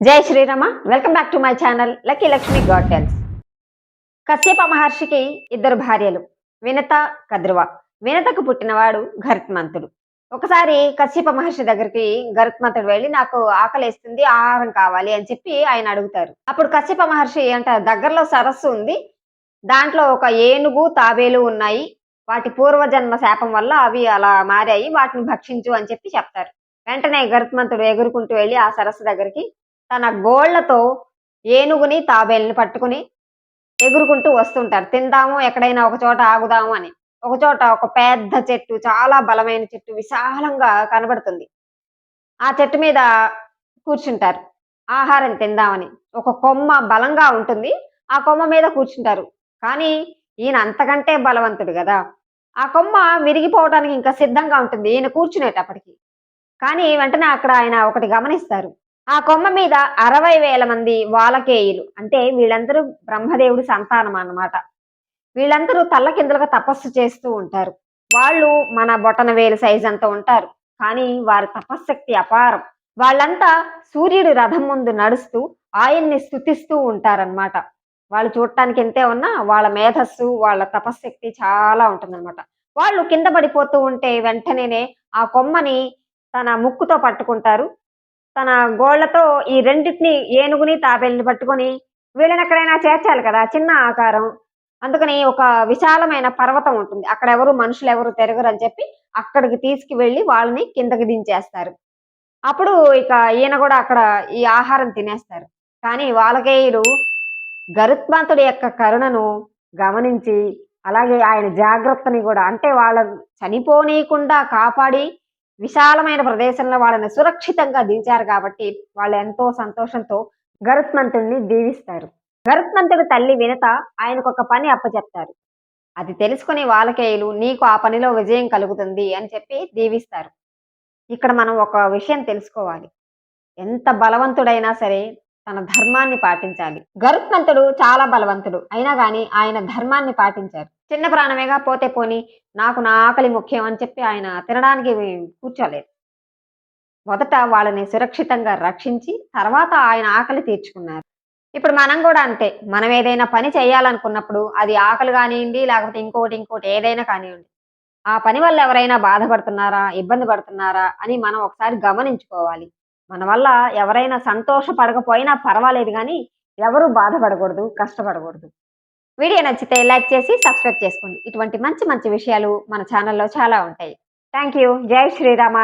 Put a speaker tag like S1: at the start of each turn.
S1: జై Srirama. Welcome back to my channel lucky Lakshmi God tells. Kashyapa మహర్షికి ఇద్దరు భార్యలు, వినత, కద్రువ. వినతకు పుట్టినవాడు గరుత్మంతుడు. ఒకసారి కశ్యప మహర్షి దగ్గరికి గరుత్మంతుడు వెళ్ళి, నాకు ఆకలేస్తుంది, ఆహారం కావాలి అని చెప్పి ఆయన అడుగుతారు. అప్పుడు కశ్యప మహర్షి అంటారు, దగ్గరలో సరస్సు ఉంది, దాంట్లో ఒక ఏనుగు, తాబేలు ఉన్నాయి, వాటి పూర్వజన్మ శాపం వల్ల అవి అలా మారాయి, వాటిని భక్షించు అని చెప్పి చెప్తారు. వెంటనే గరుత్మంతుడు ఎగురుకుంటూ వెళ్ళి ఆ సరస్సు దగ్గరికి తన గోళ్లతో ఏనుగుని, తాబేలుని పట్టుకుని ఎగురుకుంటూ వస్తుంటారు. తిందాము, ఎక్కడైనా ఒక చోట ఆగుదాము అని. ఒక చోట ఒక పెద్ద చెట్టు, చాలా బలమైన చెట్టు విశాలంగా కనబడుతుంది. ఆ చెట్టు మీద కూర్చుంటారు ఆహారం తిందామని. ఒక కొమ్మ బలంగా ఉంటుంది, ఆ కొమ్మ మీద కూర్చుంటారు. కానీ ఈయన అంతకంటే బలవంతుడు కదా, ఆ కొమ్మ విరిగిపోవడానికి ఇంకా సిద్ధంగా ఉంటుంది ఈయన కూర్చునేటప్పటికి. కానీ వెంటనే అక్కడ ఆయన ఒకటి గమనిస్తారు. ఆ కొమ్మ మీద 60,000 మంది వాలకేయులు, అంటే వీళ్ళందరూ బ్రహ్మదేవుడి సంతానం అన్నమాట. వీళ్ళందరూ తల్లకిందులుగా తపస్సు చేస్తూ ఉంటారు. వాళ్ళు మన బొటన వేలు సైజ్ అంత ఉంటారు, కానీ వారి తపశ్శక్తి అపారం. వాళ్ళంతా సూర్యుడి రథం ముందు నడుస్తూ ఆయన్ని స్తుతిస్తూ ఉంటారన్నమాట. వాళ్ళు చూడటానికి ఎంతే ఉన్నా వాళ్ళ మేధస్సు, వాళ్ళ తపశ్శక్తి చాలా ఉంటుందన్నమాట. వాళ్ళు కింద పడిపోతూ ఉంటే వెంటనే ఆ కొమ్మని తన ముక్కుతో పట్టుకుంటారు. తన గోళ్లతో ఈ రెండిటిని, ఏనుగుని, తాబేలుని పట్టుకొని వీళ్ళని ఎక్కడైనా చేర్చాలి కదా, చిన్న ఆకారం. అందుకని ఒక విశాలమైన పర్వతం ఉంటుంది, అక్కడ ఎవరు మనుషులు ఎవరు తిరగరు అని చెప్పి అక్కడికి తీసుకువెళ్ళి వాళ్ళని కిందకి దించేస్తారు. అప్పుడు ఇక ఈయన కూడా అక్కడ ఈ ఆహారం తినేస్తారు. కానీ వాలకేయుడు గరుత్మంతుడి యొక్క కరుణను గమనించి, అలాగే ఆయన జాగ్రత్తని కూడా, అంటే వాళ్ళని చనిపోనీయకుండా కాపాడి విశాలమైన ప్రదేశంలో వాళ్ళని సురక్షితంగా దించారు కాబట్టి వాళ్ళు ఎంతో సంతోషంతో గరుత్మంతుడిని దీవిస్తారు. గరుత్మంతుడి తల్లి వినత ఆయనకు ఒక పని అప్పచెప్తారు. అది తెలుసుకుని వాలకేయులు, నీకు ఆ పనిలో విజయం కలుగుతుంది అని చెప్పి దీవిస్తారు. ఇక్కడ మనం ఒక విషయం తెలుసుకోవాలి. ఎంత బలవంతుడైనా సరే తన ధర్మాన్ని పాటించాలి. గరుత్మంతుడు చాలా బలవంతుడు అయినా గాని ఆయన ధర్మాన్ని పాటించారు. చిన్న ప్రాణమేగా, పోతే పోని, నాకు నా ఆకలి ముఖ్యం అని చెప్పి ఆయన తినడానికి కూర్చోలేదు. మొదట వాళ్ళని సురక్షితంగా రక్షించి తర్వాత ఆయన ఆకలి తీర్చుకున్నారు. ఇప్పుడు మనం కూడా అంతే. మనం ఏదైనా పని చేయాలనుకున్నప్పుడు అది ఆకలి కానివ్వండి, లేకపోతే ఇంకోటి ఏదైనా కానివ్వండి, ఆ పని వల్ల ఎవరైనా బాధపడుతున్నారా, ఇబ్బంది పడుతున్నారా అని మనం ఒకసారి గమనించుకోవాలి. మన వల్ల ఎవరైనా సంతోషపడకపోయినా పర్వాలేదు కానీ ఎవరు బాధపడకూడదు, కష్టపడకూడదు. వీడియో నచ్చితే లైక్ చేసి సబ్స్క్రైబ్ చేసుకోండి. ఇటువంటి మంచి మంచి విషయాలు మన ఛానల్లో చాలా ఉంటాయి. Thank you. జై శ్రీరామ.